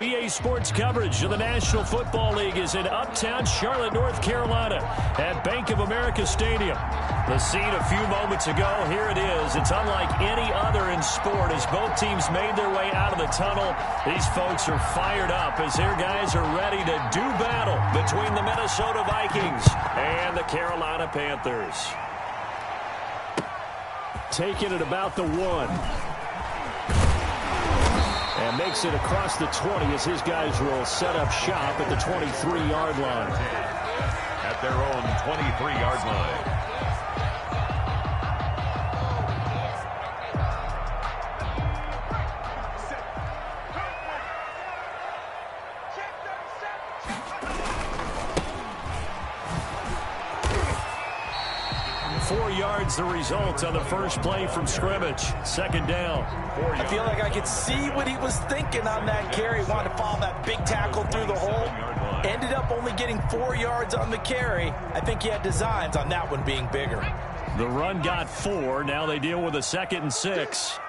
EA Sports coverage of the National Football League is in uptown Charlotte, North Carolina at Bank of America Stadium. The scene a few moments ago, here it is. It's unlike any other in sport as both teams made their way out of the tunnel. These folks are fired up as their guys are ready to do battle between the Minnesota Vikings and the Carolina Panthers. Taking it about the 1. And makes it across the 20 as his guys will set up shop at the 23-yard line. At their own 23-yard line. 4 yards the result on the first play from scrimmage. Second down. I feel like I could see what he was thinking on that carry. Wanted to follow that big tackle through the hole. Ended up only getting 4 yards on the carry. I think he had designs on that one being bigger. The run got 4. Now they deal with a 2nd and 6.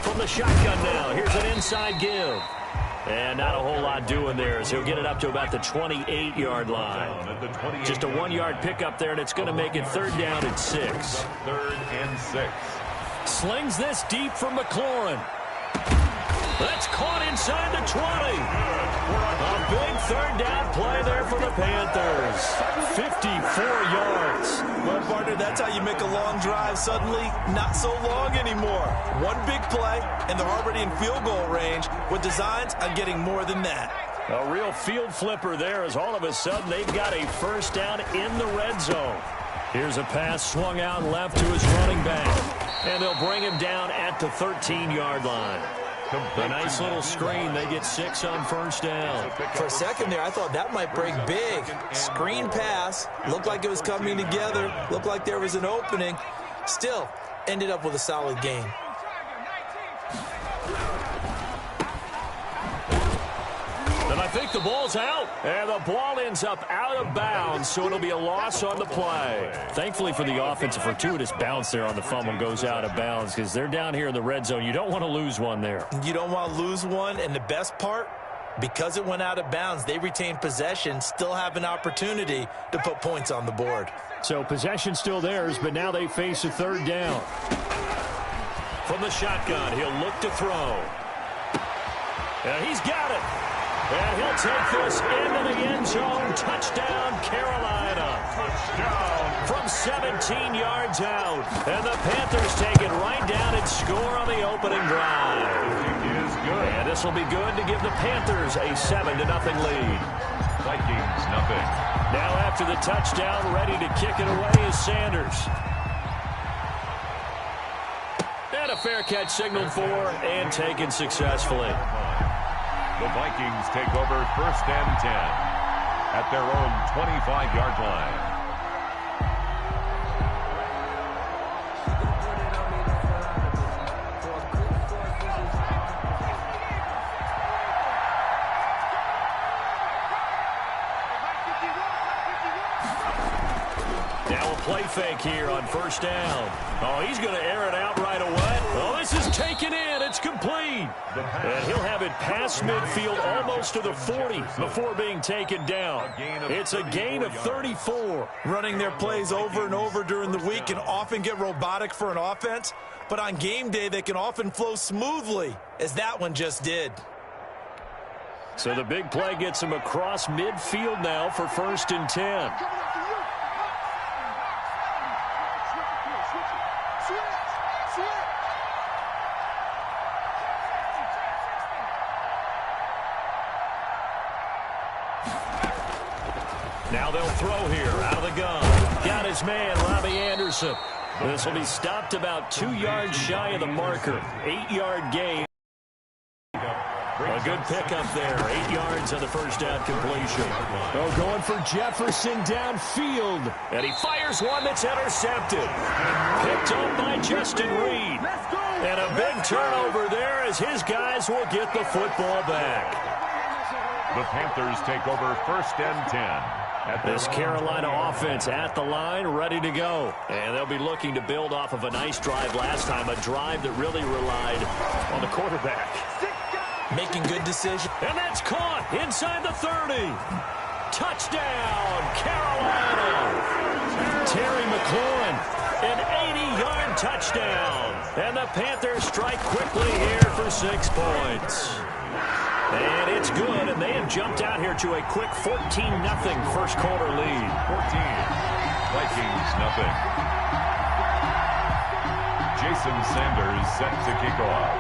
From the shotgun now. Here's an inside give. And not a whole lot doing there as he'll get it up to about the 28-yard line. Just a 1-yard pickup there, and it's going to make it 3rd down and 6. 3rd and 6. Slings this deep from McLaurin. That's caught inside the 20. A big 3rd down play there for the Panthers. 54 yards. Well, partner, that's how you make a long drive suddenly not so long anymore. One big play, and they're already in field goal range with designs on getting more than that. A real field flipper there as all of a sudden they've got a 1st down in the red zone. Here's a pass swung out left to his running back. And they'll bring him down at the 13-yard line. A nice little screen. They get 6 on 1st down. For a second there, I thought that might break big. Screen pass. Looked like it was coming together. Looked like there was an opening. Still, ended up with a solid gain. And I think the ball's out. And the ball ends up out of bounds, so it'll be a loss on the play. Thankfully for the offense, a fortuitous bounce there on the fumble goes out of bounds because they're down here in the red zone. You don't want to lose one there. You don't want to lose one, and the best part, because it went out of bounds, they retain possession, still have an opportunity to put points on the board. So possession still theirs, but now they face a 3rd down. From the shotgun, he'll look to throw. And he's got it. And he'll take this into the end zone. Touchdown, Carolina. Touchdown. From 17 yards out. And the Panthers take it right down and score on the opening drive. And this will be good to give the Panthers a 7-0 lead. Vikings, nothing. Now after the touchdown, ready to kick it away is Sanders. And a fair catch signaled for and taken successfully. The Vikings take over 1st and 10 at their own 25-yard line. Now a play fake here on 1st down. Oh, he's going to air it out right away. Oh, this is taken in. It's complete. And he'll have it past midfield almost to the 40 before being taken down. It's a gain of 34. Running their plays over and over during the week can often get robotic for an offense, but on game day they can often flow smoothly, as that one just did. So the big play gets him across midfield now for 1st and 10. Now they'll throw here out of the gun. Got his man, Robbie Anderson. This will be stopped about 2 yards shy of the marker. 8-yard gain. A good pickup there. 8 yards on the 1st down completion. Oh, going for Jefferson downfield. And he fires one that's intercepted. Picked up by Justin Reed. And a big turnover there as his guys will get the football back. The Panthers take over 1st and 10 This Carolina offense at the line, ready to go. And they'll be looking to build off of a nice drive last time, a drive that really relied on the quarterback. Making good decisions. And that's caught inside the 30. Touchdown, Carolina. Terry McLaurin, an 80-yard touchdown. And the Panthers strike quickly here for 6 points. And it's good, and they have jumped out here to a quick 14-0 first quarter lead. 14. Vikings, nothing. Jason Sanders set to kick off.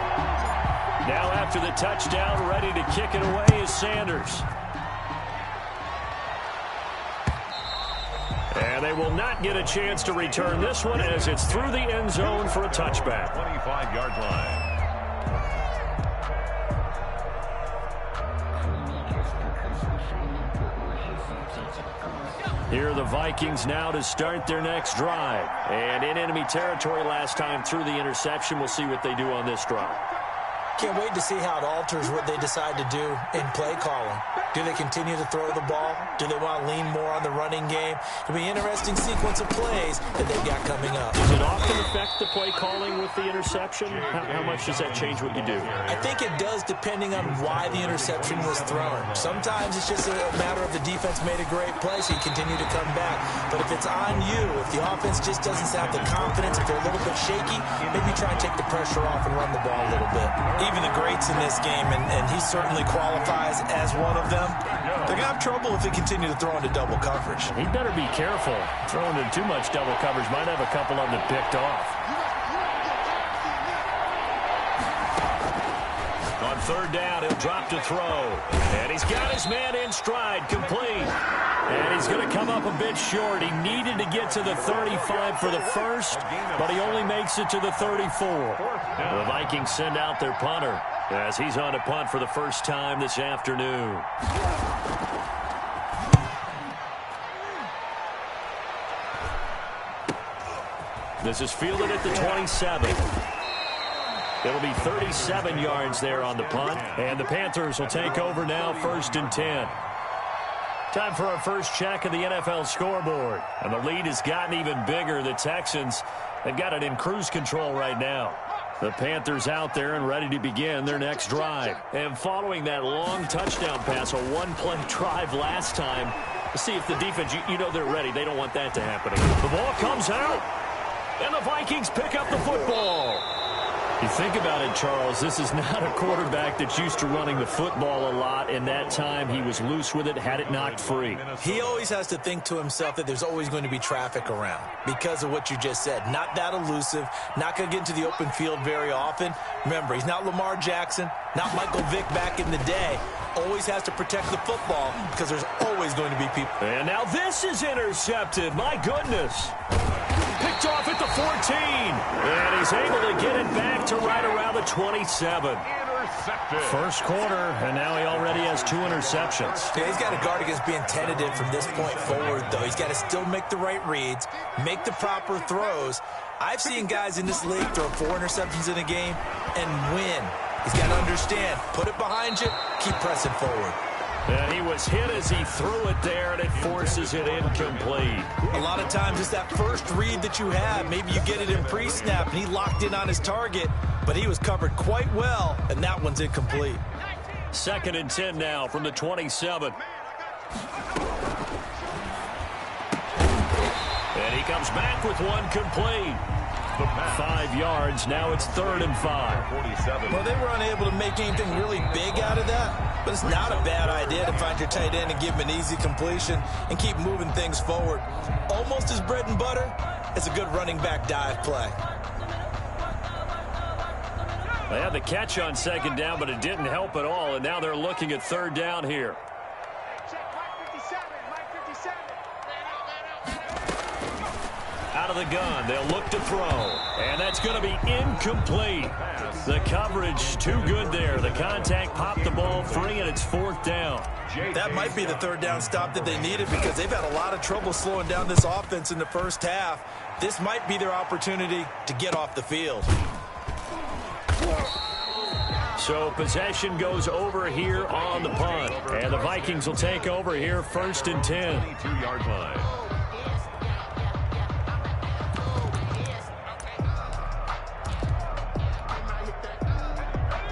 Now after the touchdown, ready to kick it away is Sanders. And they will not get a chance to return this one as it's through the end zone for a touchback. 25-yard line. Here are the Vikings now to start their next drive. And in enemy territory last time through the interception. We'll see what they do on this drive. Can't wait to see how it alters what they decide to do in play calling. Do they continue to throw the ball? Do they want to lean more on the running game? It'll be an interesting sequence of plays that they've got coming up. Does it often affect the play calling with the interception? How much does that change what you do? I think it does depending on why the interception was thrown. Sometimes it's just a matter of the defense made a great play, so you continue to come back. But if it's on you, if the offense just doesn't have the confidence, if they're a little bit shaky, maybe try and take the pressure off and run the ball a little bit. Even the greats in this game, and he certainly qualifies as one of them, they're going to have trouble if they continue to throw into double coverage. He better be careful. Throwing into too much double coverage might have a couple of them picked off. On third down, he'll drop to throw. And he's got his man in stride, complete. And he's going to come up a bit short. He needed to get to the 35 for the first, but he only makes it to the 34. The Vikings send out their punter as he's on to punt for the first time this afternoon. This is fielded at the 27. It'll be 37 yards there on the punt, and the Panthers will take over now, 1st and 10. Time for our first check of the NFL scoreboard, and the lead has gotten even bigger. The Texans, they've got it in cruise control right now. The Panthers out there and ready to begin their next drive. And following that long touchdown pass, a one-play drive last time, to see if the defense, you know they're ready. They don't want that to happen again. The ball comes out, and the Vikings pick up the football. You think about it, Charles, this is not a quarterback that's used to running the football a lot, and that time he was loose with it, had it knocked free. He always has to think to himself that there's always going to be traffic around because of what you just said. Not that elusive, not going to get into the open field very often. Remember, he's not Lamar Jackson, not Michael Vick back in the day. Always has to protect the football because there's always going to be people. And now this is intercepted. My goodness. Picked off at the 14. And he's able to get it back to right around the 27. Intercepted. First quarter, and now he already has 2 interceptions. Yeah, he's got to guard against being tentative from this point forward, though. He's got to still make the right reads, make the proper throws. I've seen guys in this league throw 4 interceptions in a game and win. He's got to understand, put it behind you, keep pressing forward. And he was hit as he threw it there, and it forces it incomplete. A lot of times it's that first read that you have. Maybe you get it in pre-snap, and he locked in on his target, but he was covered quite well, and that one's incomplete. 2nd and 10 now from the 27. And he comes back with one complete. 5 yards. Now it's 3rd and 5. 47. Well, they were unable to make anything really big out of that, but it's not a bad idea to find your tight end and give him an easy completion and keep moving things forward. Almost as bread and butter as a good running back dive play. They had the catch on 2nd down, but it didn't help at all, and now they're looking at 3rd down here. Out of the gun, they'll look to throw, and that's going to be incomplete. The coverage too good there. The contact popped the ball free, and it's 4th down. That might be the 3rd down stop that they needed because they've had a lot of trouble slowing down this offense in the first half. This might be their opportunity to get off the field. So possession goes over here on the punt. And the Vikings will take over here 1st and 10. 22-yard line.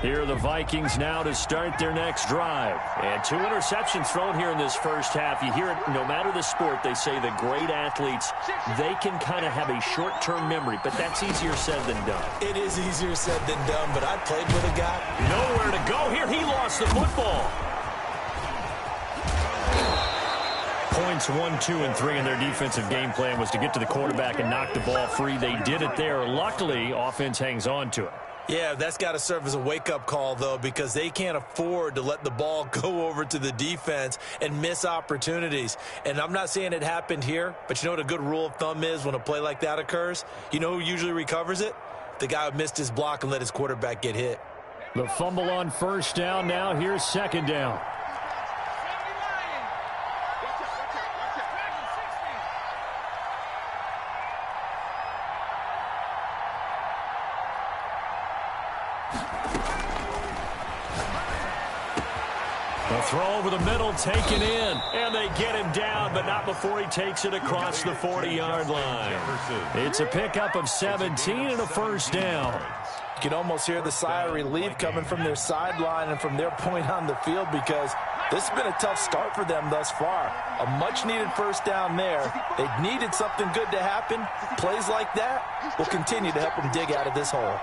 Here are the Vikings now to start their next drive. And 2 interceptions thrown here in this first half. You hear it, no matter the sport, they say the great athletes, they can kind of have a short-term memory, but that's easier said than done. It is easier said than done, but I played with a guy. Nowhere to go here. He lost the football. Points 1, 2, and 3 in their defensive game plan was to get to the quarterback and knock the ball free. They did it there. Luckily, offense hangs on to it. Yeah, that's got to serve as a wake-up call, though, because they can't afford to let the ball go over to the defense and miss opportunities. And I'm not saying it happened here, but you know what a good rule of thumb is when a play like that occurs? You know who usually recovers it? The guy who missed his block and let his quarterback get hit. The fumble on 1st down. Now here's 2nd down. The throw over the middle, taken in, and they get him down, but not before he takes it across the 40-yard line. It's a pickup of 17 and a 1st down. You can almost hear the sigh of relief coming from their sideline and from their point on the field, because this has been a tough start for them thus far. A much-needed 1st down there. They needed something good to happen. Plays like that will continue to help them dig out of this hole.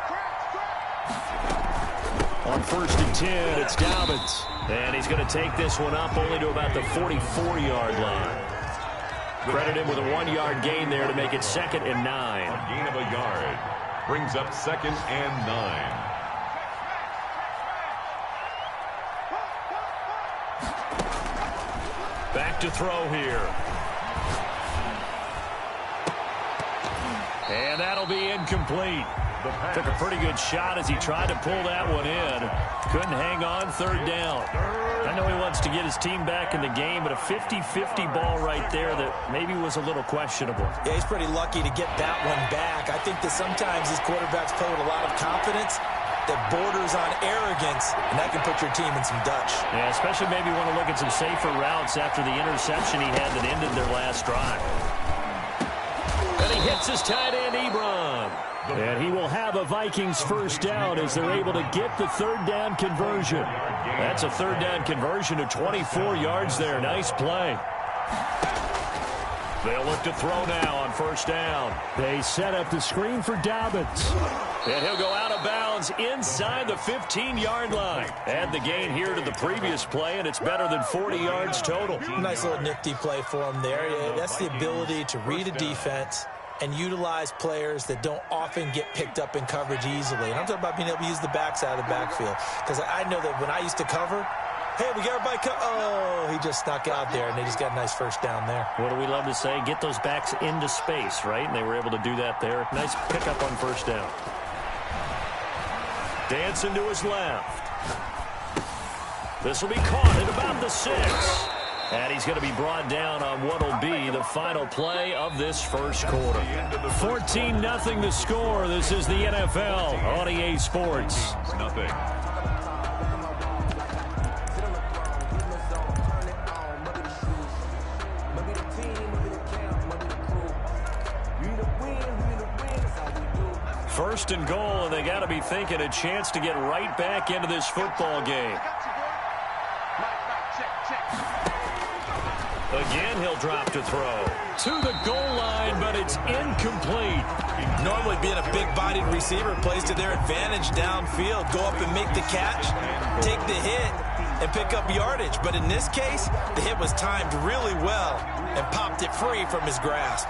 On 1st and 10, it's Dobbins. And he's going to take this one up only to about the 44-yard line. Credit him with a 1-yard gain there to make it 2nd and 9. A gain of a yard brings up 2nd and 9. Back to throw here. And that'll be incomplete. Took a pretty good shot as he tried to pull that one in. Couldn't hang on 3rd down. I know he wants to get his team back in the game, but a 50-50 ball right there that maybe was a little questionable. Yeah, he's pretty lucky to get that one back. I think that sometimes these quarterbacks play with a lot of confidence that borders on arrogance, and that can put your team in some Dutch. Yeah, especially maybe want to look at some safer routes after the interception he had that ended their last drive. And he hits his tight end, Ebron. And he will have a Vikings 1st down as they're able to get the 3rd down conversion. That's a 3rd down conversion of 24 yards there. Nice play. They'll look to throw now on 1st down. They set up the screen for Dobbins. And he'll go out of bounds inside the 15-yard line. Add the gain here to the previous play, and it's better than 40 yards total. Nice little nifty play for him there. Yeah, that's the ability to read a defense and utilize players that don't often get picked up in coverage easily. And I'm talking about being able to use the backside of the backfield. Because I know that when I used to cover, hey, we got everybody oh, he just snuck out there, and they just got a nice 1st down there. What do we love to say? Get those backs into space, right? And they were able to do that there. Nice pickup on 1st down. Dancing to his left. This will be caught at about the 6. And he's going to be brought down on what will be the final play of this 1st quarter. 14-0 the score. This is the NFL on EA Sports. Nothing. First and goal, and they got to be thinking a chance to get right back into this football game. Again, he'll drop to throw. To the goal line, but it's incomplete. Normally being a big-bodied receiver plays to their advantage downfield. Go up and make the catch, take the hit, and pick up yardage. But in this case, the hit was timed really well and popped it free from his grasp.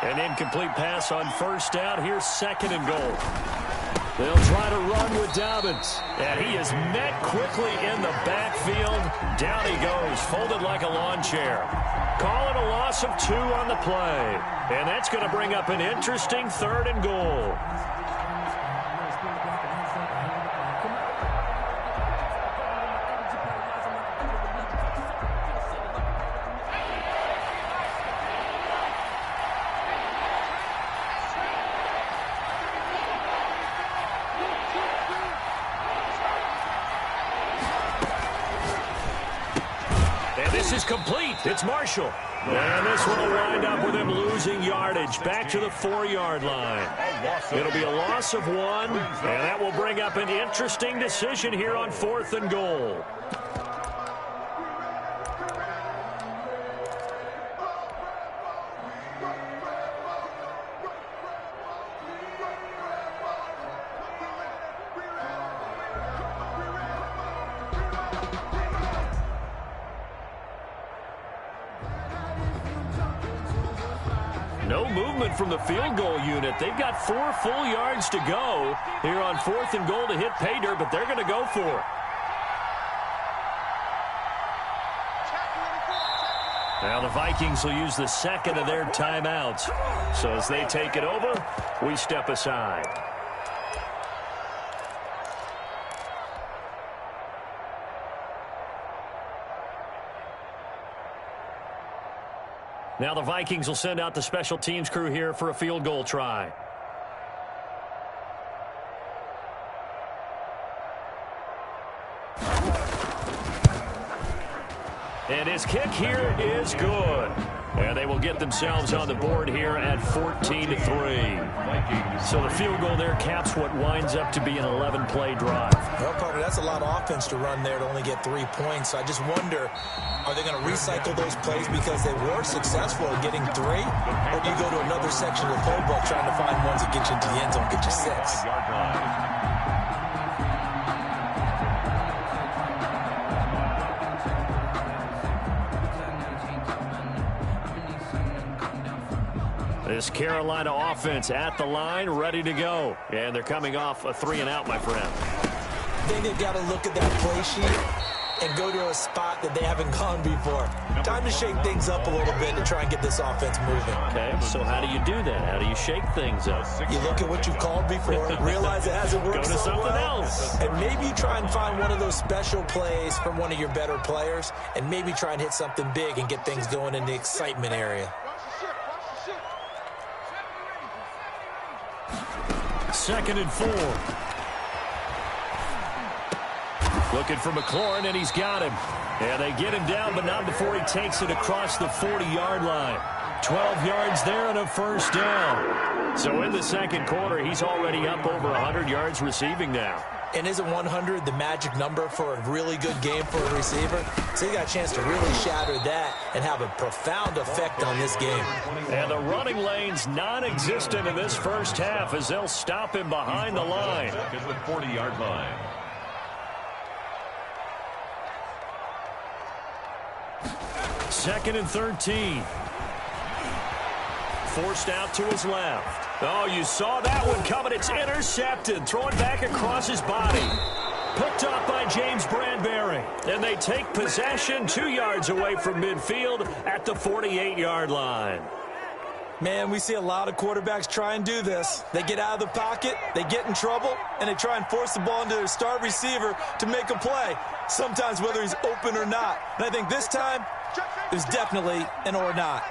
An incomplete pass on 1st down. Here's 2nd and goal. They'll try to run with Dobbins. And he is met quickly in the backfield. Down he goes, folded like a lawn chair. Call it a loss of 2 on the play. And that's going to bring up an interesting 3rd and goal. is complete. It's Marshall. And this one will wind up with him losing yardage back to the 4-yard line. It'll be a loss of 1, and that will bring up an interesting decision here on 4th and goal. No movement from the field goal unit. They've got 4 full yards to go here on 4th and goal to hit pay dirt, but they're going to go for it. Now the Vikings will use the second of their timeouts. So as they take it over, we step aside. Now the Vikings will send out the special teams crew here for a field goal try. And his kick here is good. And they will get themselves on the board here at 14-3. So the field goal there caps what winds up to be an 11-play drive. Well, partner, that's a lot of offense to run there to only get 3 points. So I just wonder, are they going to recycle those plays because they were successful in getting 3? Or do you go to another section of the playbook trying to find ones that get you into the end zone, get you 6? This Carolina offense at the line, ready to go. And they're coming off a 3-and-out, my friend. I think they've got to look at that play sheet and go to a spot that they haven't gone before. Time to shake things up a little bit to try and get this offense moving. Okay, so how do you do that? How do you shake things up? You look at what you've called before, realize it hasn't worked Go to so something well, else. and maybe you try and find one of those special plays from one of your better players, and maybe try and hit something big and get things going in the excitement area. 2nd and 4. Looking for McLaurin, and he's got him. And they get him down, but not before he takes it across the 40-yard line. 12 yards there and a first down. So in the second quarter, he's already up over 100 yards receiving now. And isn't 100 the magic number for a really good game for a receiver? So he got a chance to really shatter that and have a profound effect on this game. And the running lane's non-existent in this first half as they'll stop him behind the line. At the 40-yard line. Second and 13. Forced out to his left. Oh, you saw that one coming. It's intercepted. Throwing back across his body. Picked up by James Bradbury. And they take possession 2 yards away from midfield at the 48-yard line. Man, we see a lot of quarterbacks try and do this. They get out of the pocket, they get in trouble, and they try and force the ball into their star receiver to make a play, sometimes whether he's open or not. And I think this time, there's definitely an or not.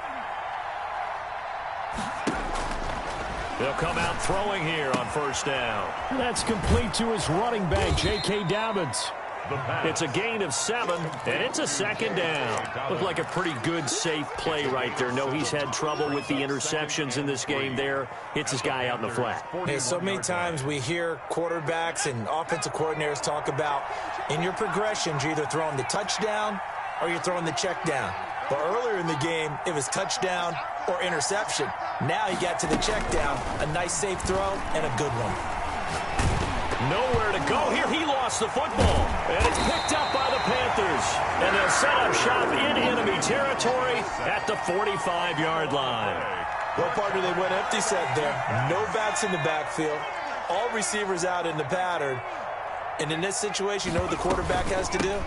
They'll come out throwing here on first down. That's complete to his running back, J.K. Dobbins. It's a gain of 7, and it's a second down. Looked like a pretty good, safe play right there. No, he's had trouble with the interceptions in this game there. Hits his guy out in the flat. Yeah, so many times we hear quarterbacks and offensive coordinators talk about in your progressions, you're either throwing the touchdown or you're throwing the check down. But earlier in the game, it was touchdown or interception. Now he got to the check down, a nice safe throw, and a good one. Nowhere to go here. He lost the football. And it's picked up by the Panthers. And they'll set up shop in enemy territory at the 45-yard line. Well, partner, they went empty set there. No backs in the backfield. All receivers out in the pattern. And in this situation, you know what the quarterback has to do?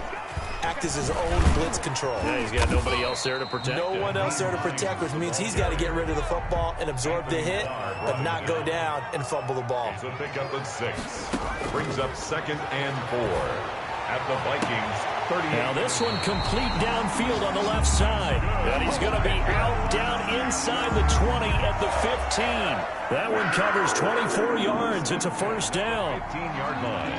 Act as his own blitz control. Yeah, he's got nobody else there to protect him. No one else there to protect, which means he's got to get rid of the football and absorb the hit, but not go down and fumble the ball. So pick up at 6. Brings up 2nd and 4 at the Vikings 38. Now this one complete downfield on the left side. And he's going to be out down inside the 20 at the 15. That one covers 24 yards. It's a first down. 15-yard line.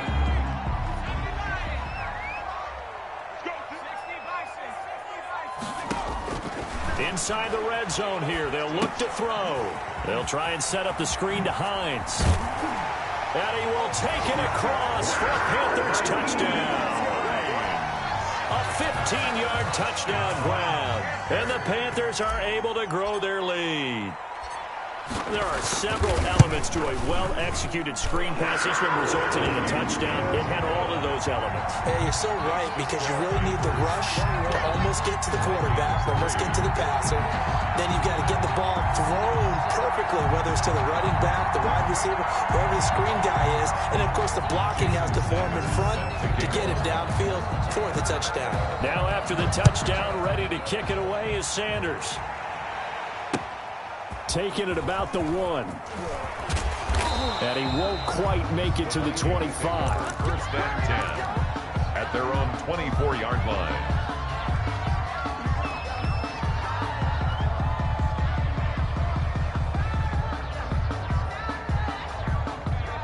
Inside the red zone here. They'll look to throw. They'll try and set up the screen to Hines. And he will take it across for a Panthers touchdown. A 15-yard touchdown grab. And the Panthers are able to grow their lead. There are several elements to a well-executed screen pass. This one resulted in a touchdown. It had all of those elements. Hey, you're so right, because you really need the rush to almost get to the quarterback, almost get to the passer. Then you've got to get the ball thrown perfectly, whether it's to the running back, the wide receiver, whoever the screen guy is. And, of course, the blocking has to form in front to get him downfield for the touchdown. Now after the touchdown, ready to kick it away is Sanders. Taking it about the 1. And he won't quite make it to the 25. First and 10 at their own 24-yard line.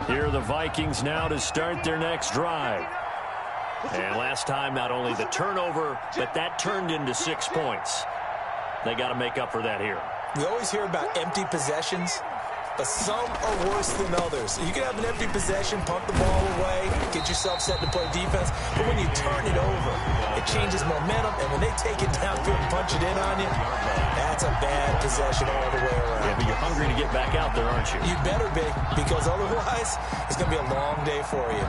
Here are the Vikings now to start their next drive. And last time, not only the turnover, but that turned into 6 points. They got to make up for that here. We always hear about empty possessions, but some are worse than others. You can have an empty possession, punt the ball away, get yourself set to play defense, but when you turn it over, it changes momentum, and when they take it downfield and punch it in on you, that's a bad possession all the way around. Yeah, but you're hungry to get back out there, aren't you? You better be, because otherwise, it's going to be a long day for you.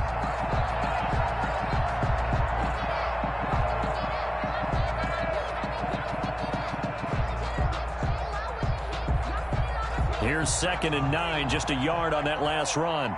Here's 2nd and 9, just a yard on that last run.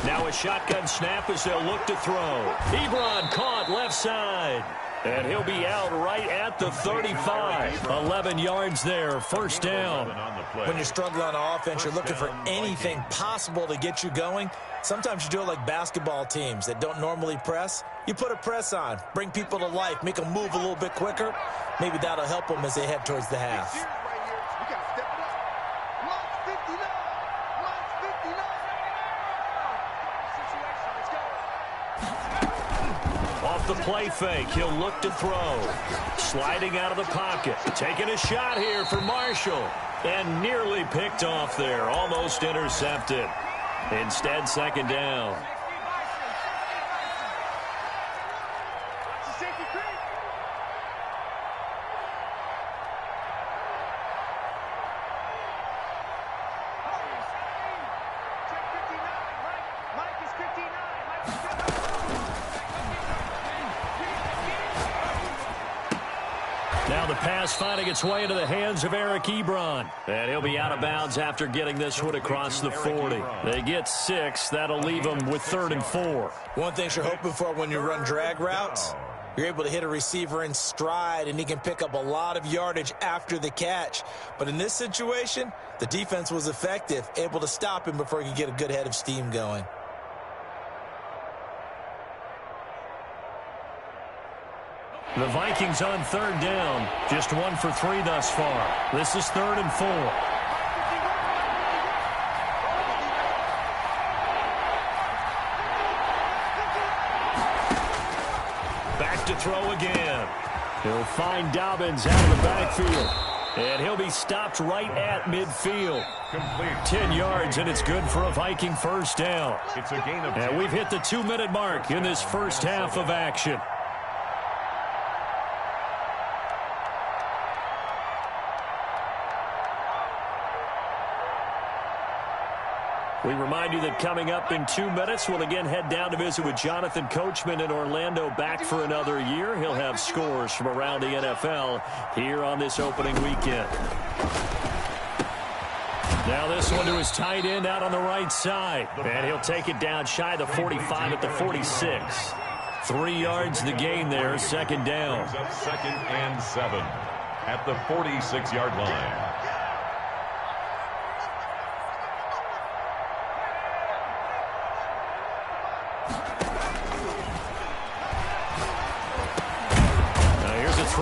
Now a shotgun snap as they'll look to throw. Ebron caught left side. And he'll be out right at the 35. 11 yards there, first down. When you're struggling on offense, you're looking for anything possible to get you going. Sometimes you do it like basketball teams that don't normally press. You put a press on, bring people to life, make them move a little bit quicker. Maybe that'll help them as they head towards the half. Off the play fake, he'll look to throw. Sliding out of the pocket. Taking a shot here for Marshall. And nearly picked off there. Almost intercepted. Instead, 2nd down. Now the pass finding its way into the hands of Eric Ebron. And he'll be out of bounds after getting this one across the 40. They get 6. That'll leave them with 3rd and 4. One thing you're hoping for when you run drag routes, you're able to hit a receiver in stride, and he can pick up a lot of yardage after the catch. But in this situation, the defense was effective, able to stop him before he could get a good head of steam going. The Vikings on 3rd down. Just 1 for 3 thus far. This is 3rd and 4. Back to throw again. He'll find Dobbins out of the backfield. And he'll be stopped right at midfield. Complete. 10 yards, and it's good for a Viking first down. It's a gain of 10. And we've hit the 2-minute mark in this first half of action. We remind you that coming up in 2 minutes, we'll again head down to visit with Jonathan Coachman in Orlando, back for another year. He'll have scores from around the NFL here on this opening weekend. Now this one to his tight end out on the right side. And he'll take it down shy of the 45 at the 46. 3 yards the gain there, 2nd down. 2nd and 7 at the 46-yard line.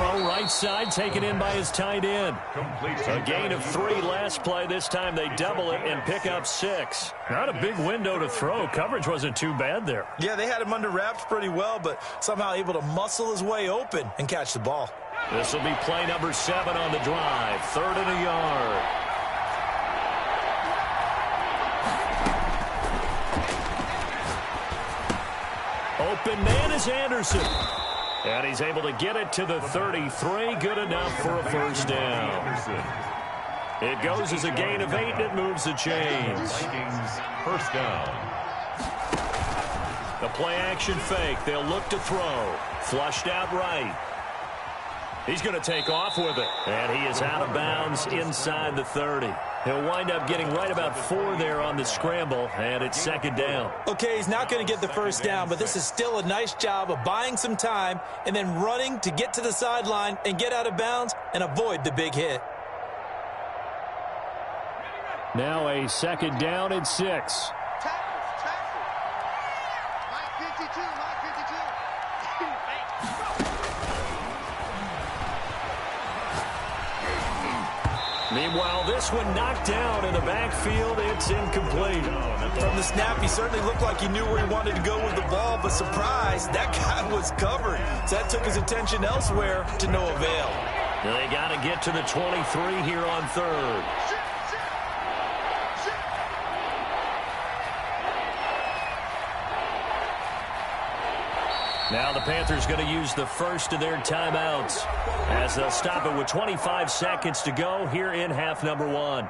throw right side, taken in by his tight end. A gain of 3 last play. This time they double it and pick up 6. Not a big window to throw. Coverage wasn't too bad there. Yeah, they had him under wraps pretty well, but somehow able to muscle his way open and catch the ball. This will be play number 7 on the drive. 3rd and a yard. Open man is Anderson. And he's able to get it to the 33. Good enough for a first down. It goes as a gain of 8, and it moves the chains. Vikings first down. The play action fake. They'll look to throw. Flushed out right. He's going to take off with it. And he is out of bounds inside the 30. He'll wind up getting right about 4 there on the scramble, and it's 2nd down. Okay, he's not going to get the first down, but this is still a nice job of buying some time and then running to get to the sideline and get out of bounds and avoid the big hit. Now a 2nd down and 6. Meanwhile, this one knocked down in the backfield. It's incomplete. From the snap, he certainly looked like he knew where he wanted to go with the ball, but surprise, that guy was covered. So that took his attention elsewhere to no avail. They got to get to the 23 here on 3rd. Now the Panthers going to use the first of their timeouts as they'll stop it with 25 seconds to go here in half number 1.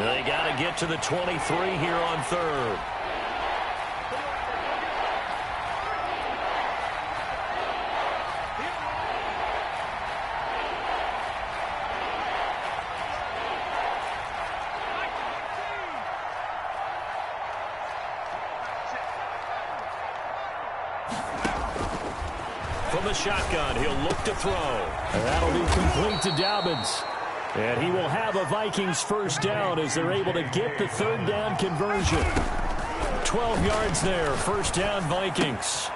They got to get to the 23 here on 3rd. From the shotgun, he'll look to throw. And that'll be complete to Dobbins. And he will have a Vikings first down as they're able to get the 3rd down conversion. 12 yards there, first down Vikings.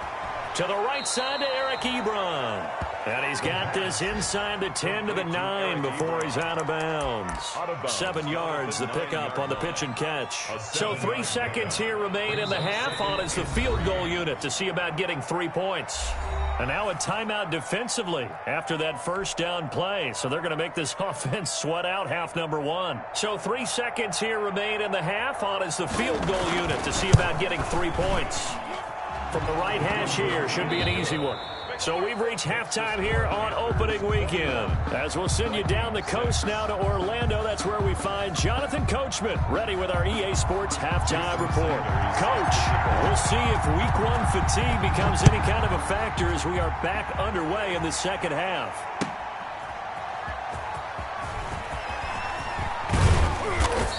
To the right side to Eric Ebron. And he's got this inside the 10 to the 9 before he's out of bounds. 7 yards, the pickup on the pitch and catch. So 3 seconds here remain in the half on as the field goal unit to see about getting 3 points. And now a timeout defensively after that first down play. So they're going to make this offense sweat out half number 1. So 3 seconds here remain in the half on as the field goal unit to see about getting 3 points. From the right hash here, should be an easy one. So we've reached halftime here on opening weekend. As we'll send you down the coast now to Orlando, that's where we find Jonathan Coachman ready with our EA Sports halftime report. Coach, we'll see if week 1 fatigue becomes any kind of a factor as we are back underway in the second half.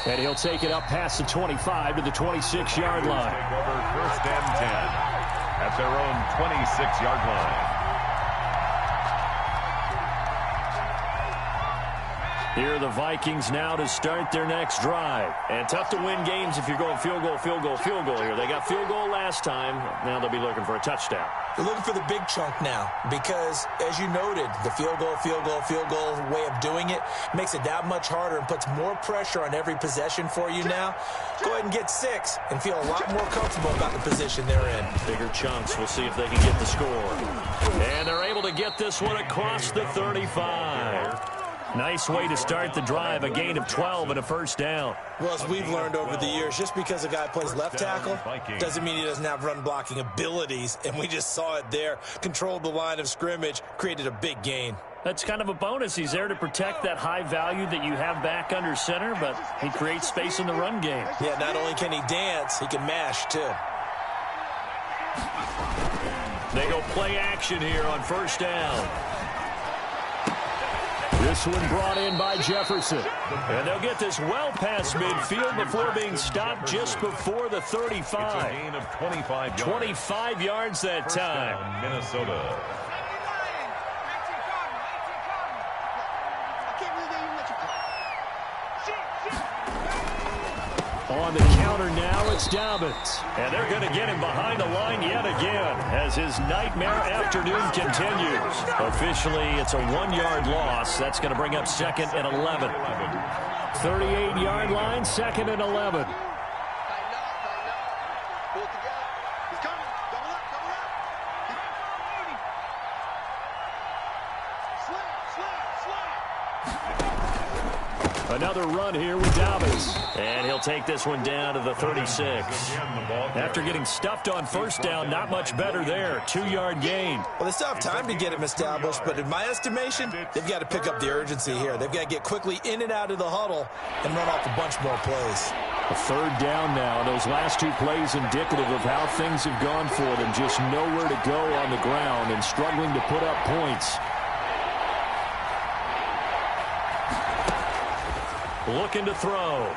And he'll take it up past the 25 to the 26-yard line. Take over first and 10 at their own 26-yard line. Here are the Vikings now to start their next drive. And tough to win games if you're going field goal, field goal, field goal here. They got field goal last time. Now they'll be looking for a touchdown. They're looking for the big chunk now because, as you noted, the field goal way of doing it makes it that much harder and puts more pressure on every possession for you now. Go ahead and get 6 and feel a lot more comfortable about the position they're in. Bigger chunks. We'll see if they can get the score. And they're able to get this one across the 35. Nice way to start the drive, a gain of 12 and a first down. Well, as we've learned over the years, just because a guy plays left tackle doesn't mean he doesn't have run blocking abilities, and we just saw it there. Controlled the line of scrimmage, created a big gain. That's kind of a bonus. He's there to protect that high value that you have back under center, but he creates space in the run game. Yeah, not only can he dance, he can mash, too. They go play action here on first down. This one brought in by Jefferson. And they'll get this well past midfield before being stopped just before the 35. It's a gain of 25 yards. 25 yards that First time. down, Minnesota. On the counter now, it's Dobbins. And they're going to get him behind the line yet again as his nightmare afternoon continues. Officially, it's a 1-yard loss. That's going to bring up 2nd and 11. 38-yard line, 2nd and 11. Another run here with Dobbins. And he'll take this one down to the 36. After getting stuffed on first down, not much better there. 2-yard gain. Well, they still have time to get him established, but in my estimation, they've got to pick up the urgency here. They've got to get quickly in and out of the huddle and run off a bunch more plays. A 3rd down now. Those last 2 plays indicative of how things have gone for them. Just nowhere to go on the ground and struggling to put up points. Looking to throw.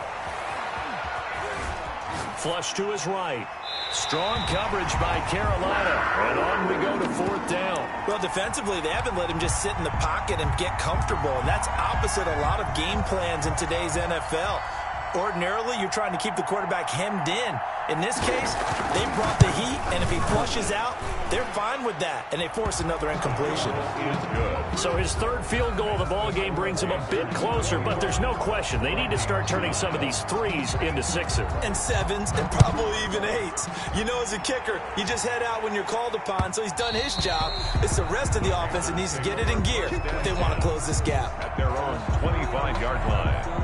Flush to his right. Strong coverage by Carolina. And on we go to 4th down. Well, defensively, they haven't let him just sit in the pocket and get comfortable. And that's opposite a lot of game plans in today's NFL. Ordinarily, you're trying to keep the quarterback hemmed in. In this case, they brought the heat, and if he flushes out, they're fine with that, and they force another incompletion. So his 3rd field goal of the ball game brings him a bit closer, but there's no question they need to start turning some of these 3s into 6s. And 7s, and probably even 8s. You know, as a kicker, you just head out when you're called upon, so he's done his job. It's the rest of the offense that needs to get it in gear if they want to close this gap. At their own 25-yard line.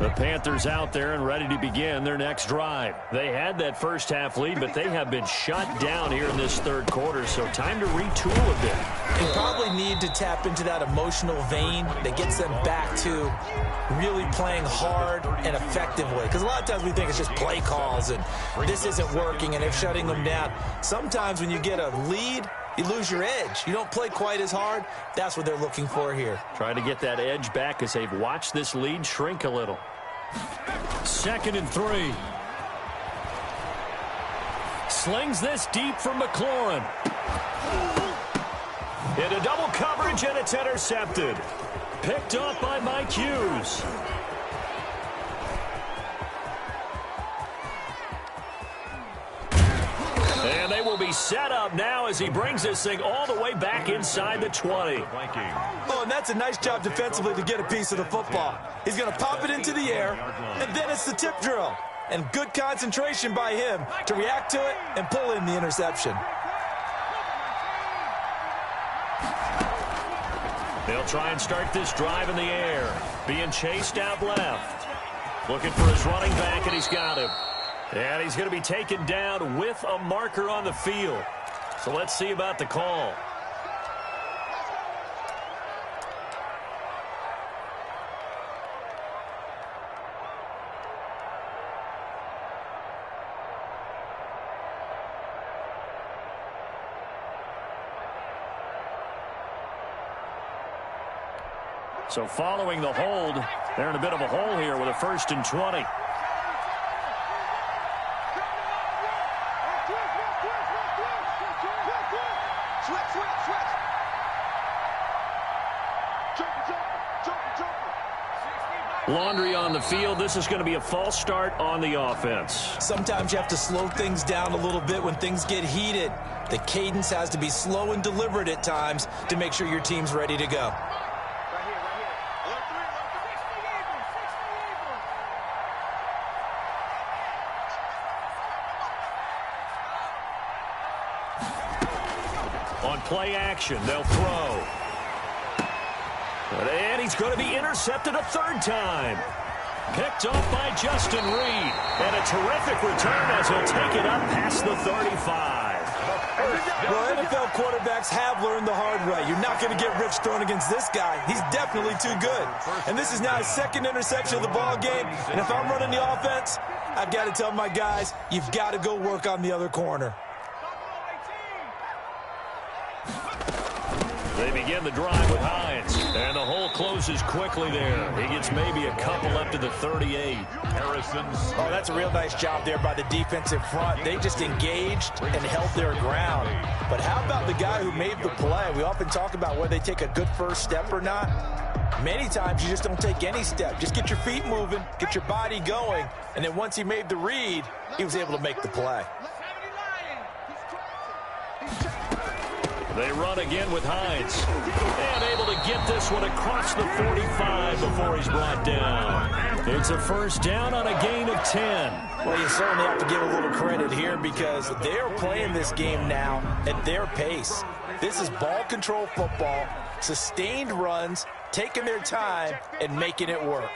The Panthers out there and ready to begin their next drive. They had that first half lead, but they have been shut down here in this 3rd quarter, so time to retool a bit. They probably need to tap into that emotional vein that gets them back to really playing hard and effectively. Because a lot of times we think it's just play calls and this isn't working and they're shutting them down. Sometimes when you get a lead, you lose your edge. You don't play quite as hard. That's what they're looking for here. Trying to get that edge back as they've watched this lead shrink a little. 2nd and 3. Slings this deep from McLaurin. Into double coverage, and it's intercepted. Picked up by Mike Hughes. And they will be set up now as he brings this thing all the way back inside the 20. Oh, and that's a nice job defensively to get a piece of the football. He's going to pop it into the air, and then it's the tip drill. And good concentration by him to react to it and pull in the interception. They'll try and start this drive in the air. Being chased out left. Looking for his running back, and he's got him. And he's going to be taken down with a marker on the field. So let's see about the call. So following the hold, they're in a bit of a hole here with a 1st and 20. Laundry on the field. This is going to be a false start on the offense. Sometimes you have to slow things down a little bit when things get heated. The cadence has to be slow and deliberate at times to make sure your team's ready to go. On play action, they'll throw. And he's going to be intercepted a 3rd time. Picked off by Justin Reed. And a terrific return as he'll take it up past the 35. Well, NFL quarterbacks have learned the hard way. You're not going to get rich throwing against this guy. He's definitely too good. And this is now his 2nd interception of the ball game. And if I'm running the offense, I've got to tell my guys, you've got to go work on the other corner. They begin the drive with Hines, and the hole closes quickly there. He gets maybe a couple up to the 38. Oh, that's a real nice job there by the defensive front. They just engaged and held their ground. But how about the guy who made the play? We often talk about whether they take a good first step or not. Many times you just don't take any step. Just get your feet moving, get your body going, and then once he made the read, he was able to make the play. They run again with Hines. And able to get this one across the 45 before he's brought down. It's a first down on a gain of 10. Well, you certainly have to give a little credit here because they are playing this game now at their pace. This is ball control football, sustained runs, taking their time, and making it work.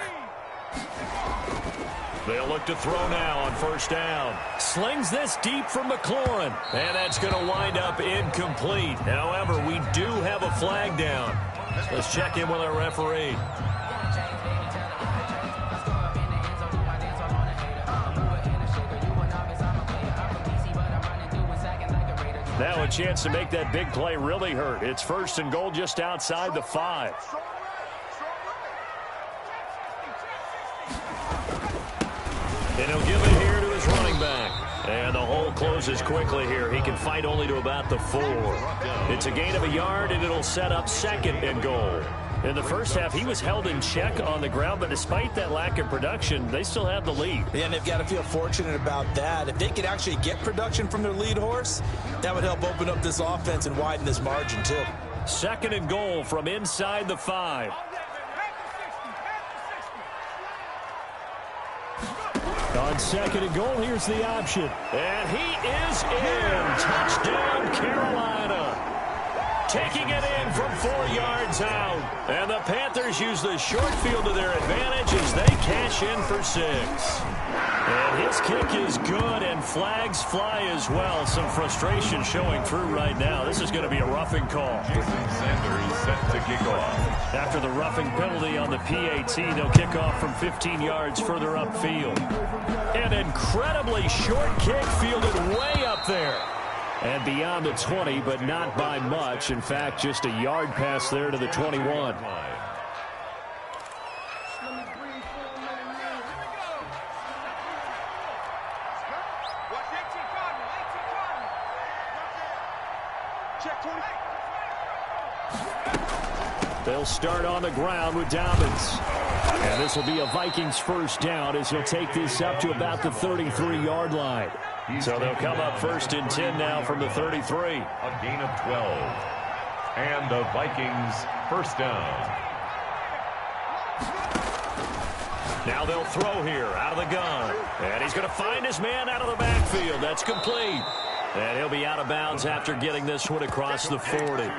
They'll look to throw now on first down. Slings this deep from McLaurin. And that's going to wind up incomplete. However, we do have a flag down. Let's check in with our referee. Now a chance to make that big play really hurt. It's first and goal just outside the 5. And he'll give it here to his running back. And the hole closes quickly here. He can fight only to about the 4. It's a gain of a yard, and it'll set up second and goal. In the first half, he was held in check on the ground, but despite that lack of production, they still have the lead. Yeah, and they've got to feel fortunate about that. If they could actually get production from their lead horse, that would help open up this offense and widen this margin, too. Second and goal from inside the 5. On second and goal, here's the option. And he is in. Touchdown, Carolina. Taking it in from 4 yards out. And the Panthers use the short field to their advantage as they cash in for 6. And his kick is good, and flags fly as well. Some frustration showing through right now. This is going to be a roughing call. Jason Sanders set to kick off. After the roughing penalty on the PAT, they'll kick off from 15 yards further upfield. An incredibly short kick fielded way up there. And beyond the 20, but not by much. In fact, just a yard pass there to the 21. They'll start on the ground with Dobbins. And this will be a Vikings first down as he'll take this up to about the 33-yard line. So they'll come up first and 10 now from the 33. A gain of 12. And the Vikings first down. Now they'll throw here out of the gun. And he's going to find his man out of the backfield. That's complete. And he'll be out of bounds after getting this one across the 40.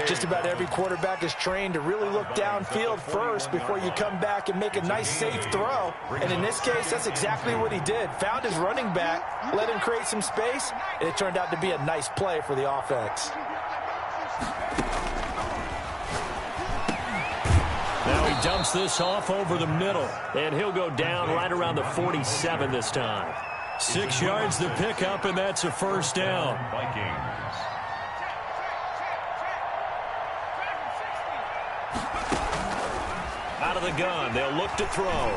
Just about every quarterback is trained to really look downfield first before you come back and make a nice, safe throw. And in this case, that's exactly what he did. Found his running back, let him create some space, and it turned out to be a nice play for the offense. Now he dumps this off over the middle, and he'll go down right around the 47 this time. 6 yards to pick up, and that's a first down. Vikings. Out of the gun, they'll look to throw.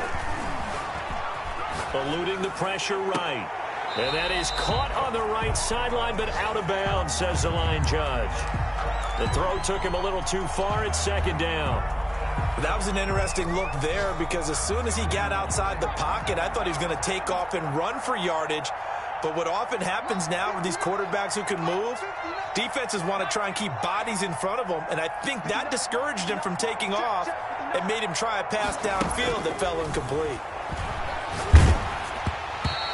Eluding the pressure right. And that is caught on the right sideline, but out of bounds, says the line judge. The throw took him a little too far. It's second down. That was an interesting look there because as soon as he got outside the pocket, I thought he was going to take off and run for yardage. But what often happens now with these quarterbacks who can move, defenses want to try and keep bodies in front of them, and I think that discouraged him from taking off and made him try a pass downfield that fell incomplete.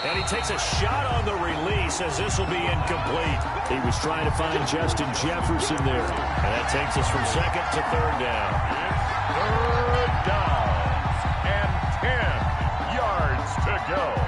And he takes a shot on the release as this will be incomplete. He was trying to find Justin Jefferson there. And that takes us from second to third down. Third down and 10 yards to go.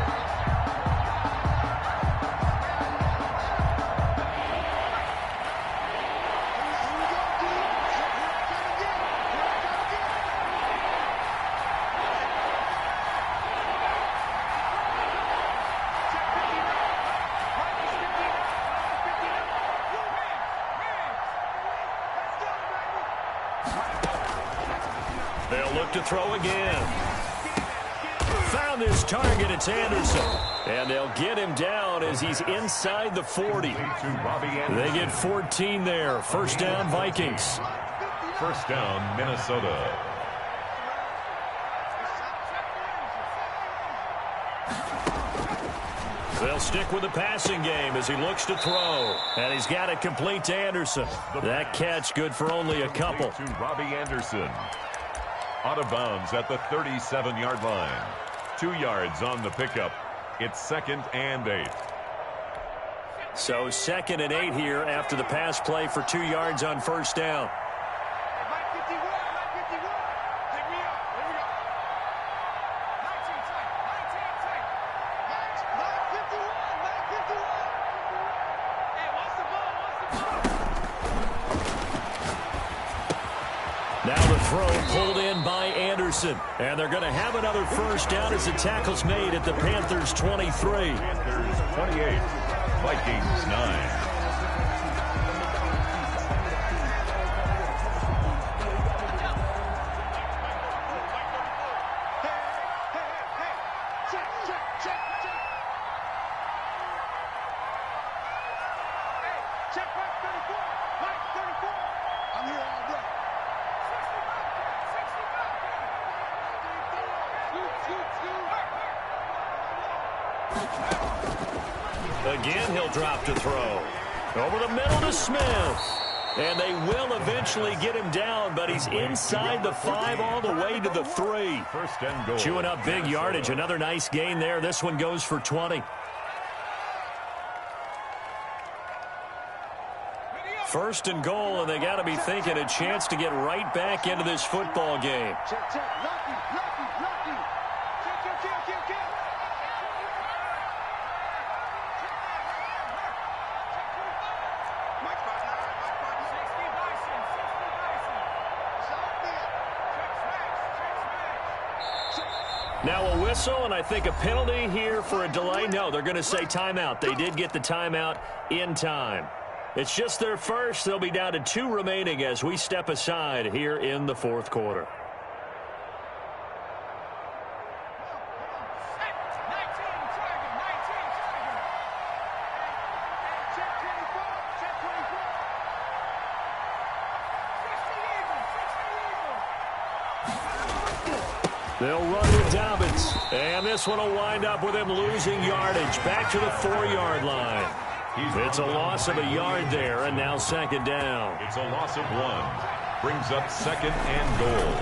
They'll look to throw again. Found this target. It's Anderson. And they'll get him down as he's inside the 40. They get 14 there. First down, Vikings. First down, Minnesota. They'll stick with the passing game as he looks to throw. And he's got it complete to Anderson. That catch good for only a couple. To Robbie Anderson. Out of bounds at the 37-yard line. 2 yards on the pickup. It's 2nd and 8. So 2nd and 8 here after the pass play for 2 yards on first down. Now the throw pulled in by Anderson. And they're going to have another first down as the tackle's made at the Panthers' 23. Panthers 28, Vikings 9. Again, he'll drop to throw. Over the middle to Smith. And they will eventually get him down, but he's inside the 5 all the way to the 3. First and goal. Chewing up big yardage. Another nice gain there. This one goes for 20. First and goal, and they got to be thinking a chance to get right back into this football game. Now a whistle, and I think a penalty here for a delay. No, they're going to say timeout. They did get the timeout in time. It's just their first. They'll be down to 2 remaining as we step aside here in the 4th quarter. They'll run with Dobbins. And this one will wind up with him losing yardage. Back to the 4-yard line. It's a loss of a yard there, and now 2nd down. It's a loss of 1. Brings up 2nd and goal.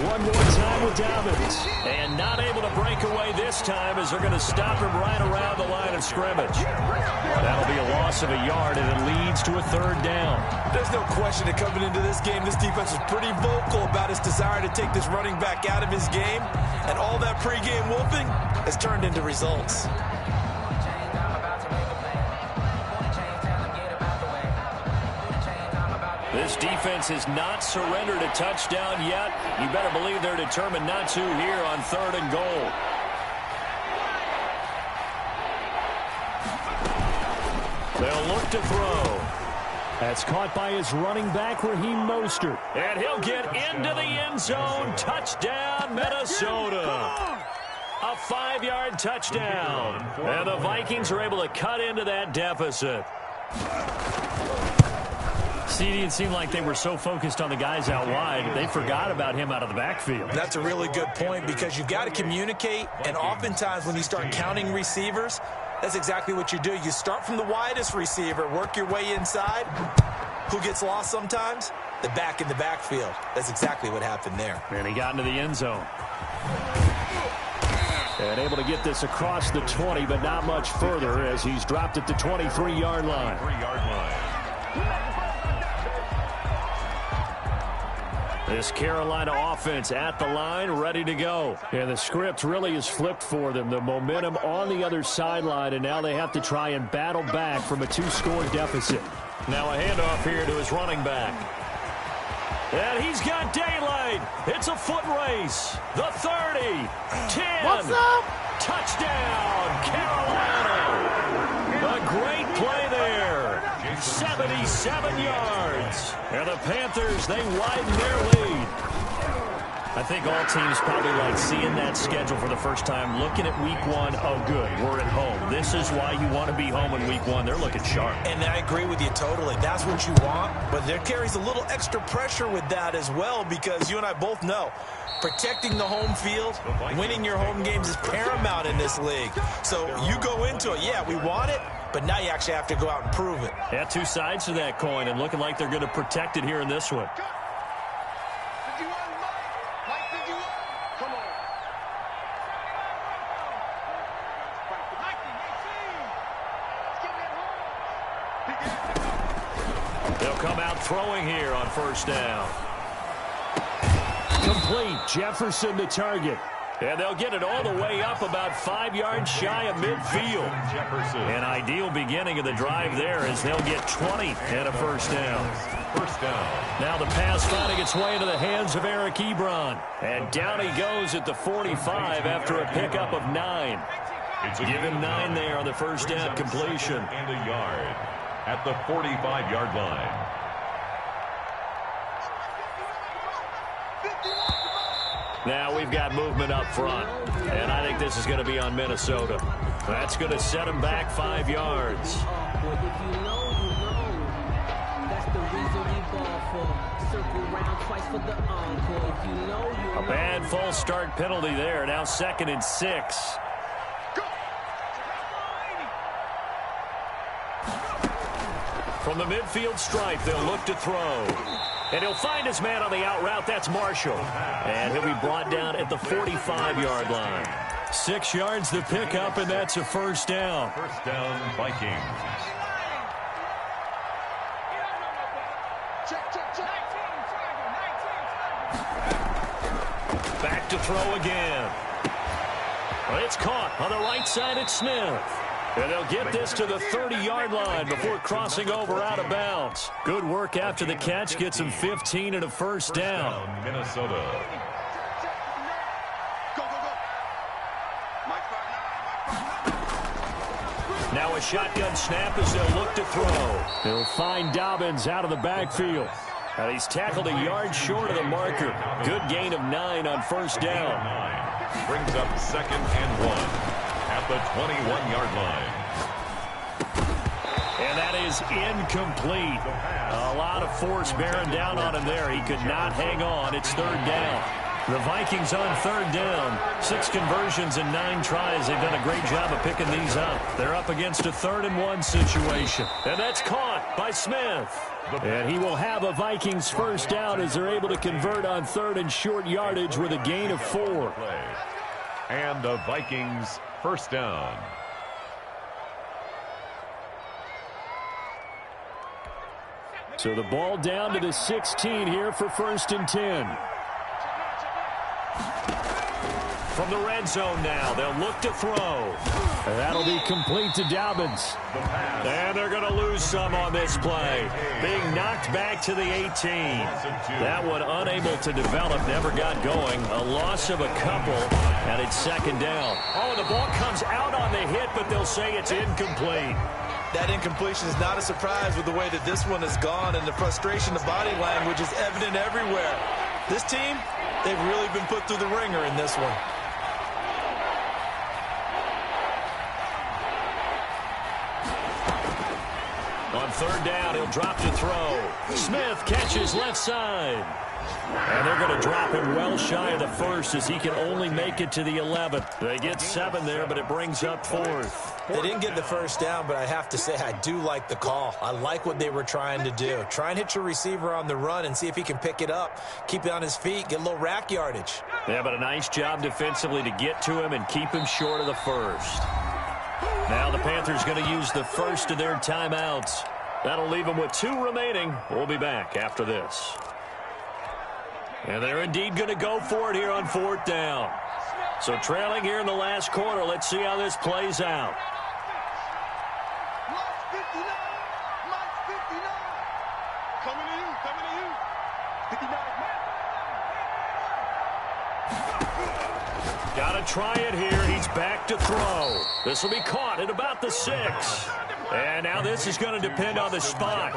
One more time with Dobbins. And not able to break away this time as they're going to stop him right around the line of scrimmage. That'll be a loss of a yard, and it leads to a 3rd down. There's no question that coming into this game, this defense is pretty vocal about its desire to take this running back out of his game. And all that pregame wolfing has turned into results. This defense has not surrendered a touchdown yet. You better believe they're determined not to here on 3rd and goal. They'll look to throw. That's caught by his running back, Raheem Mostert. And he'll get into the end zone. Touchdown, Minnesota. A 5-yard touchdown. And the Vikings are able to cut into that deficit. See, it seemed like they were so focused on the guys out wide, they forgot about him out of the backfield. That's a really good point because you've got to communicate, and oftentimes when you start counting receivers, that's exactly what you do. You start from the widest receiver, work your way inside. Who gets lost sometimes? The back in the backfield. That's exactly what happened there. And he got into the end zone. And able to get this across the 20, but not much further as he's dropped at the 23-yard line. 3-yard line. This Carolina offense at the line, ready to go. And the script really is flipped for them. The momentum on the other sideline, and now they have to try and battle back from a 2-score deficit. Now a handoff here to his running back. And he's got daylight. It's a foot race. The 30, 10. What's up? Touchdown, Carolina. A great play there. 77 yards. And the Panthers, they widen their lead. I think all teams probably like seeing that schedule for the first time, looking at week one. Oh, good, we're at home. This is why you want to be home in week one. They're looking sharp. And I agree with you totally. That's what you want, but there carries a little extra pressure with that as well, because you and I both know protecting the home field, winning your home games is paramount in this league. So you go into it, yeah, we want it, but now you actually have to go out and prove it. Yeah, two sides to that coin, and looking like they're going to protect it here in this one. They'll come out throwing here on first down. Complete. Jefferson the target. And they'll get it all the way up about 5 yards shy of midfield. An ideal beginning of the drive there as they'll get 20 and a first down. Now the pass finding its way into the hands of Eric Ebron. And down he goes at the 45 after a pickup of 9. Give him 9 there on the first down completion. And a yard at the 45-yard line. Now we've got movement up front, and I think this is going to be on Minnesota. That's going to set them back 5 yards. A bad false start penalty there. Now 2nd and 6. From the midfield stripe, they'll look to throw. And he'll find his man on the out route. That's Marshall. And he'll be brought down at the 45-yard line. 6 yards to pick up, and that's a first down. First down, Vikings. Back to throw again. Well, it's caught on the right side at Smith. And they'll get this to the 30-yard line before crossing over out of bounds. Good work after the catch. Gets him 15 and a first down. Minnesota. Now a shotgun snap as they'll look to throw. They'll find Dobbins out of the backfield. And he's tackled a yard short of the marker. Good gain of 9 on first down. Brings up 2nd and 1. At the 21-yard line. And that is incomplete. A lot of force bearing down on him there. He could not hang on. It's 3rd down. The Vikings on 3rd down. 6 conversions and 9 tries. They've done a great job of picking these up. They're up against a 3rd and 1 situation. And that's caught by Smith. And he will have a Vikings first down as they're able to convert on 3rd and short yardage with a gain of 4. And the Vikings first down. So the ball down to the 16 here for 1st and 10. From the red zone now, they'll look to throw. And that'll be complete to Dobbins. And they're going to lose some on this play. Being knocked back to the 18. That one unable to develop, never got going. A loss of a couple, and it's 2nd down. Oh, and the ball comes out on the hit, but they'll say it's incomplete. That incompletion is not a surprise with the way that this one has gone, and the frustration, the body language is evident everywhere. This team, they've really been put through the ringer in this one. On 3rd down, he'll drop to throw. Smith catches left side. And they're going to drop him well shy of the 1st as he can only make it to the 11th. They get 7 there, but it brings up 4th. They didn't get the first down, but I have to say I do like the call. I like what they were trying to do. Try and hit your receiver on the run and see if he can pick it up. Keep it on his feet, get a little rack yardage. Yeah, but a nice job defensively to get to him and keep him short of the 1st. Now the Panthers going to use the first of their timeouts. That'll leave them with 2 remaining. We'll be back after this. And they're indeed going to go for it here on 4th down. So trailing here in the last quarter. Let's see how this plays out. Coming to you. 59. Got to try it here. He's back to throw. This will be caught at about the 6. And now this is going to depend on the spot.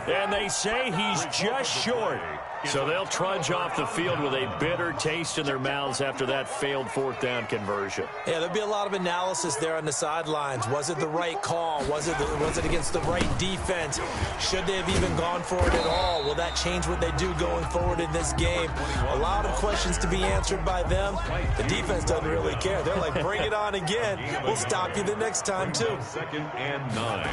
And they say he's just short. So they'll trudge off the field with a bitter taste in their mouths after that failed fourth down conversion. Yeah, there'll be a lot of analysis there on the sidelines. Was it the right call? Was it against the right defense? Should they have even gone for it at all? Will that change what they do going forward in this game? A lot of questions to be answered by them. The defense doesn't really care. They're like, bring it on again. We'll stop you the next time, too. 2nd and 9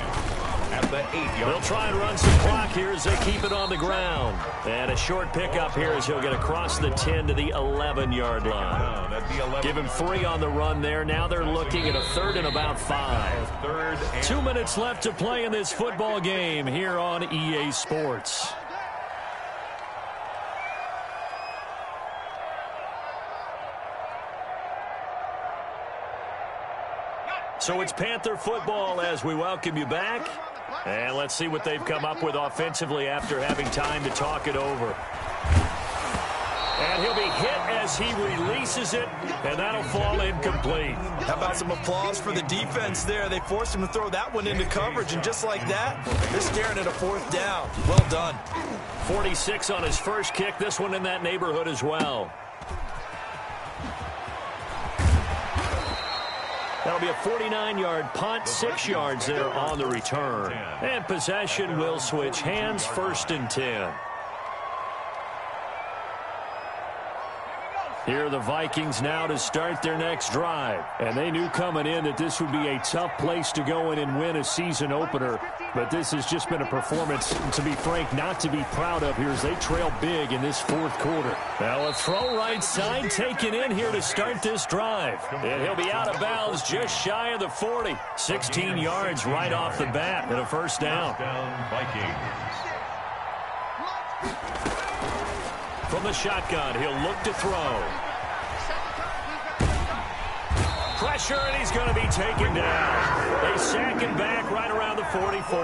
at the 8-yard. They'll try and run some clock here as they keep it on the ground. And a short pickup here as he'll get across the 10 to the 11-yard line. Give him 3 on the run there. Now they're looking at a 3rd and about 5. 2 minutes left to play in this football game here on EA Sports. So it's Panther football as we welcome you back. And let's see what they've come up with offensively after having time to talk it over. And he'll be hit as he releases it, and that'll fall incomplete. How about some applause for the defense there? They forced him to throw that one into coverage, and just like that, they're staring at a 4th down. Well done. 46 on his first kick. This one in that neighborhood as well. That'll be a 49-yard punt, 6 yards there on the return. And possession will switch hands, 1st and 10. Here are the Vikings now to start their next drive. And they knew coming in that this would be a tough place to go in and win a season opener. But this has just been a performance, to be frank, not to be proud of here as they trail big in this 4th quarter. Now a throw right side taken in here to start this drive. And he'll be out of bounds just shy of the 40. 16 yards right off the bat and a 1st down. Vikings. From the shotgun, he'll look to throw. Pressure, and he's going to be taken down. They sack him back right around the 44.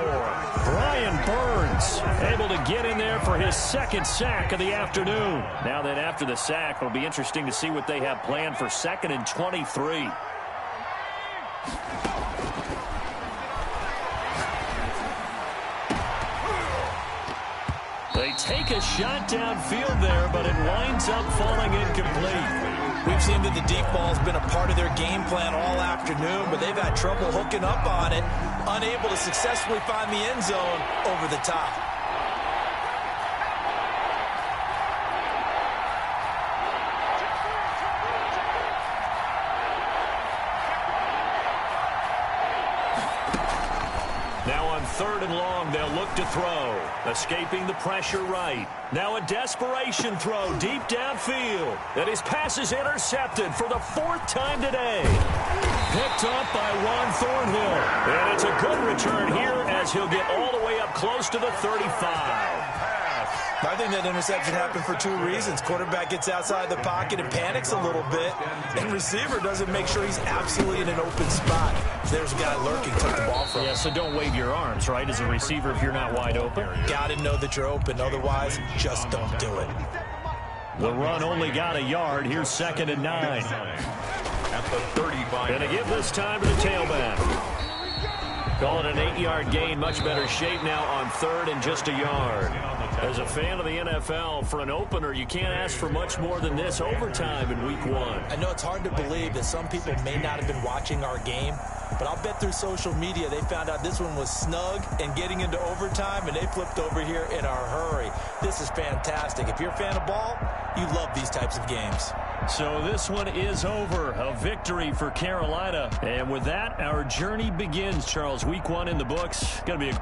Brian Burns able to get in there for his 2nd sack of the afternoon. Now then, after the sack, it'll be interesting to see what they have planned for 2nd and 23. They take a shot downfield there, but it winds up falling incomplete. We've seen that the deep ball has been a part of their game plan all afternoon, but they've had trouble hooking up on it, unable to successfully find the end zone over the top. Now on 3rd and long, they'll look to throw. Escaping the pressure right. Now a desperation throw deep downfield. And his pass is intercepted for the 4th time today. Picked up by Juan Thornhill. And it's a good return here as he'll get all the way up close to the 35. I think that interception happened for 2 reasons. Quarterback gets outside the pocket and panics a little bit, and receiver doesn't make sure he's absolutely in an open spot. There's a guy lurking, took the ball from him. Yeah, so don't wave your arms, right, as a receiver if you're not wide open. Got to know that you're open. Otherwise, just don't do it. The run only got a yard. Here's 2nd and 9. At the 35. And to give this time to the tailback. Call it an 8-yard gain. Much better shape now on 3rd and just a yard. As a fan of the NFL, for an opener, you can't ask for much more than this overtime in Week 1. I know it's hard to believe that some people may not have been watching our game, but I'll bet through social media they found out this one was snug and getting into overtime, and they flipped over here in a hurry. This is fantastic. If you're a fan of ball, you love these types of games. So this one is over. A victory for Carolina. And with that, our journey begins, Charles. Week 1 in the books. Going to be a